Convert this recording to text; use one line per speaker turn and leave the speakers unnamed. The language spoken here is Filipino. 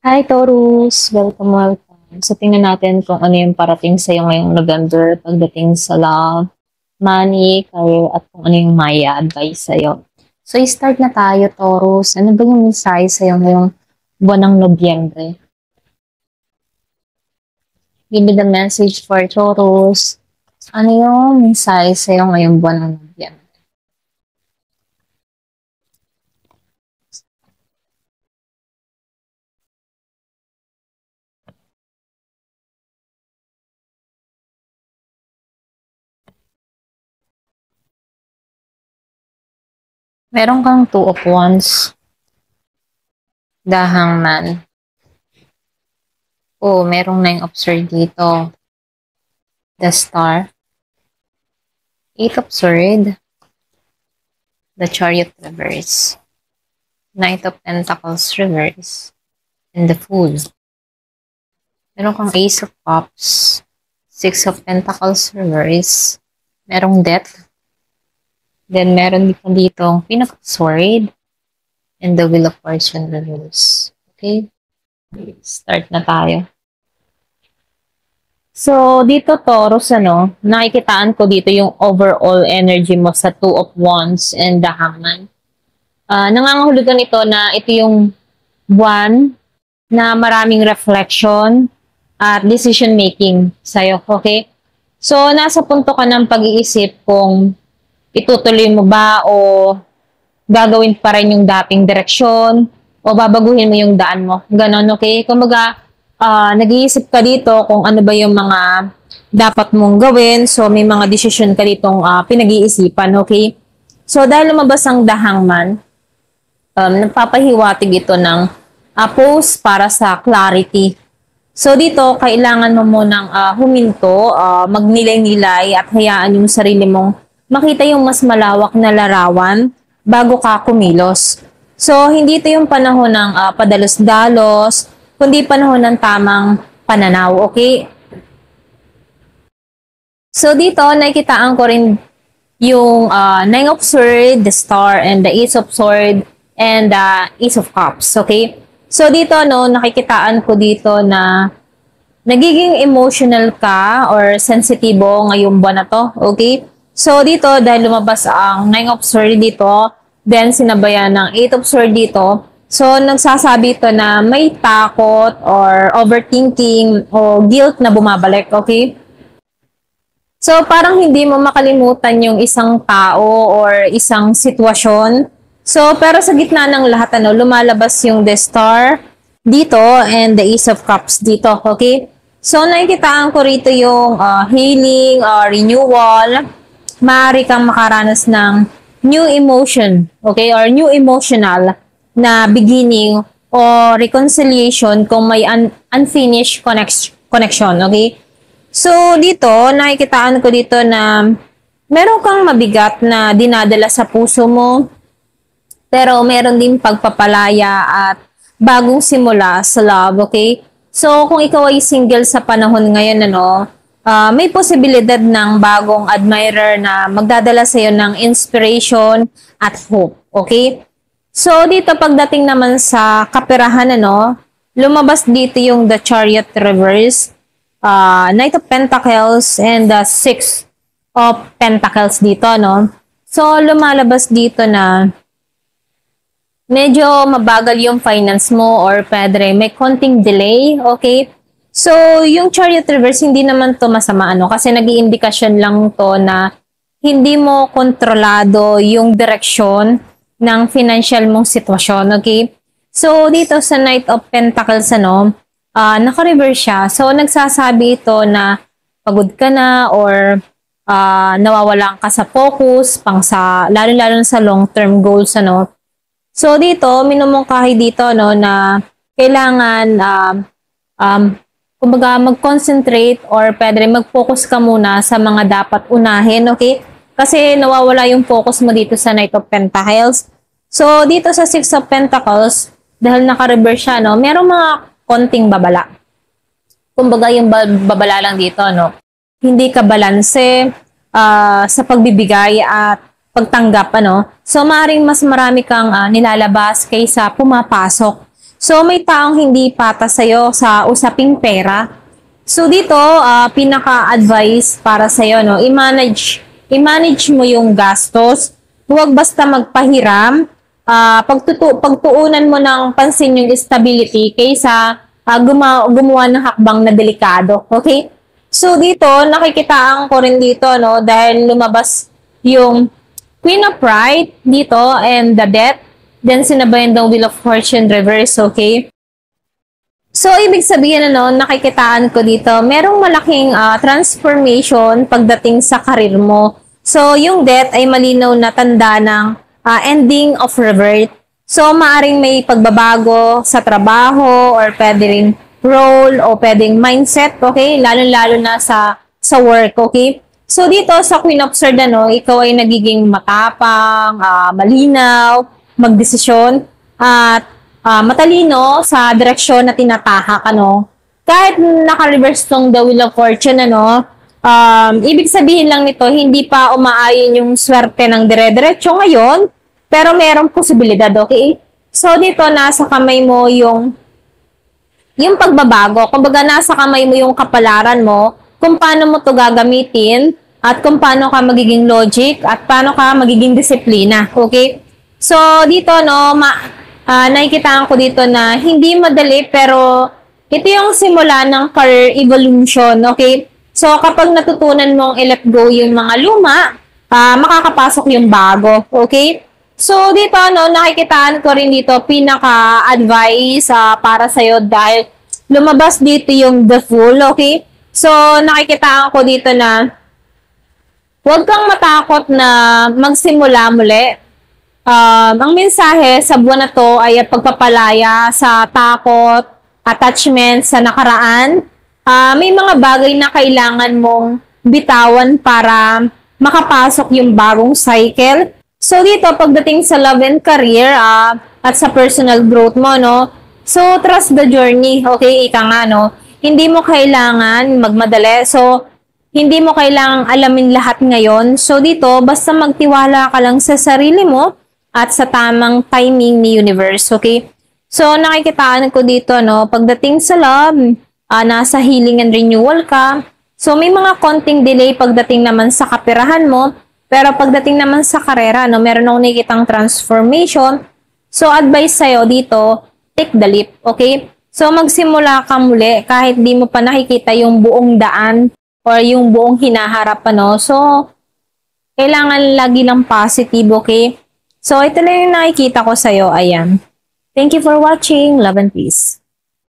Hi, Taurus! Welcome, welcome. So, tingnan natin kung ano yung parating sa'yo ngayong November pagdating sa love, money, career, at kung ano yung maya advice sa'yo. So, start na tayo, Taurus. Ano ba yung mensahe sa'yo ngayong buwan ng Nobyembre? Give me the message for Taurus. Ano yung mensahe sa'yo ngayong buwan ng Nobyembre? Meron kang Two of Wands, the Hangman. Oh, merong Nine of Swords dito. The Star. Eight of Swords. The Chariot reverse. Knight of Pentacles reverse. And the Fool. Meron kang Ace of Cups. Six of Pentacles reverse. Merong Death. Then meron dito Queen of Swords. And the Wheel of Fortune reverse. Okay? Start na tayo. So, dito Taurus, nakikitaan ko dito yung overall energy mo sa Two of Wands and the Hangman. Nangangahulugan ito na ito yung buwan na maraming reflection at decision making sa'yo, okay? So, nasa punto ka ng pag-iisip kung itutuloy mo ba o gagawin pa rin yung dating direksyon o babaguhin mo yung daan mo. Ganon, okay? Kumbaga, nag-iisip ka dito kung ano ba yung mga dapat mong gawin. So, may mga decision ka ditong pinag-iisipan, okay? So, dahil lumabas ang The Hangman, nagpapahiwatig ito ng post para sa clarity. So, dito, kailangan mo munang huminto, magnilay-nilay at hayaan yung sarili mong makita yung mas malawak na larawan bago ka kumilos. So, hindi ito yung panahon ng padalos-dalos, kundi panahon ng tamang pananaw, okay? So, dito, nakikitaan ko rin yung Nine of Swords, the Star, and the Ace of Swords, and the Ace of Cups, okay? So, dito, nakikitaan ko dito na nagiging emotional ka or sensitibo ngayong buwan na to, okay? So, dito, dahil lumabas ang Nine of Swords dito, then sinabayan ng Eight of Swords dito, so, nagsasabi ito na may takot or overthinking o guilt na bumabalik, okay? So, parang hindi mo makalimutan yung isang tao or isang sitwasyon. So, pero sa gitna ng lahat, lumalabas yung The Star dito and the Ace of Cups dito, okay? So, nakikitaan ko rito yung healing, renewal. Maaari kang makaranas ng new emotion, okay? Or new emotional na beginning o reconciliation kung may unfinished connection, okay? So, dito, nakikitaan ko dito na meron kang mabigat na dinadala sa puso mo, pero meron din pagpapalaya at bagong simula sa love, okay? So, kung ikaw ay single sa panahon ngayon, may posibilidad ng bagong admirer na magdadala sa iyo ng inspiration at hope, okay? So, dito pagdating naman sa kaperahan, lumabas dito yung the Chariot reverse, Knight of Pentacles, and the Six of Pentacles dito, So, lumalabas dito na medyo mabagal yung finance mo or pwede may konting delay, okay? So, yung Chariot reverse, hindi naman to masama, kasi nag-iindikasyon lang to na hindi mo kontrolado yung direksyon ng financial mong sitwasyon, okay? So, dito sa Knight of Pentacles, naka-reverse siya. So, nagsasabi ito na pagod ka na or nawawalan ka sa focus, lalo-lalo sa long-term goals, So, dito, minumungkahi dito, na kailangan, kumbaga, mag-concentrate or pwede mag-focus ka muna sa mga dapat unahin, okay? Kasi nawawala yung focus mo dito sa Knight of Pentacles. So, dito sa Six of Pentacles, dahil naka-reverse siya, merong mga konting babala. Kumbaga, yung babala lang dito, hindi ka balanse sa pagbibigay at pagtanggap, So, maaaring mas marami kang nilalabas kaysa pumapasok. So, may taong hindi patas sa'yo sa usaping pera. So, dito, pinaka-advice para sa'yo, no? I-manage mo yung gastos. Huwag basta magpahiram. Pagtuunan mo ng pansin yung stability kaysa gumawa ng hakbang na delikado. Okay? So, dito, nakikitaan ko rin dito, no? Dahil lumabas yung Queen of Pride dito and the Death. Then, sinabayan ng Wheel of Fortune reverse, okay? So, ibig sabihin, nakikitaan ko dito, merong malaking transformation pagdating sa karir mo. So, yung Death ay malinaw na tanda ng ending of revert. So, maaring may pagbabago sa trabaho or pwede rin role o pwedeng mindset, okay? Lalo-lalo na sa work, okay? So, dito sa Queen of Swords, ikaw ay nagiging matapang, malinaw, magdesisyon at matalino sa direksyon na tinatahak, Kahit naka-reverse tong the Wheel of Fortune, ibig sabihin lang nito, hindi pa umaayon yung swerte ng dire-diretso ngayon, pero merong posibilidad, okay? So, dito, nasa kamay mo yung pagbabago. Kumbaga, nasa kamay mo yung kapalaran mo, kung paano mo to gagamitin, at kung paano ka magiging logic, at paano ka magiging disiplina, okay? So, dito, nakikitaan ko dito na hindi madali, pero ito yung simula ng career evolution, okay? So, kapag natutunan mong i-let go yung mga luma, makakapasok yung bago, okay? So, dito, nakikitaan ko rin dito, pinaka-advice para sa'yo dahil lumabas dito yung The Fool, okay? So, nakikitaan ko dito na huwag kang matakot na magsimula muli. Ang mensahe sa buwan na to ay pagpapalaya sa takot, attachment sa nakaraan. May mga bagay na kailangan mong bitawan para makapasok yung bagong cycle. So dito, pagdating sa love and career at sa personal growth mo, so trust the journey, okay? Ika nga, hindi mo kailangan magmadali. So, hindi mo kailangang alamin lahat ngayon. So dito, basta magtiwala ka lang sa sarili mo at sa tamang timing ni universe, okay? So, nakikitaan ko dito, pagdating sa love, nasa healing and renewal ka. So, may mga konting delay pagdating naman sa kapirahan mo, pero pagdating naman sa karera, meron akong nakikitang transformation. So, advice sa'yo dito, take the leap, okay? So, magsimula ka muli kahit di mo pa nakikita yung buong daan or yung buong hinaharap, So, kailangan lagi lang positive, okay? So, ito lang yung nakikita ko sa'yo. Ayan. Thank you for watching. Love and peace.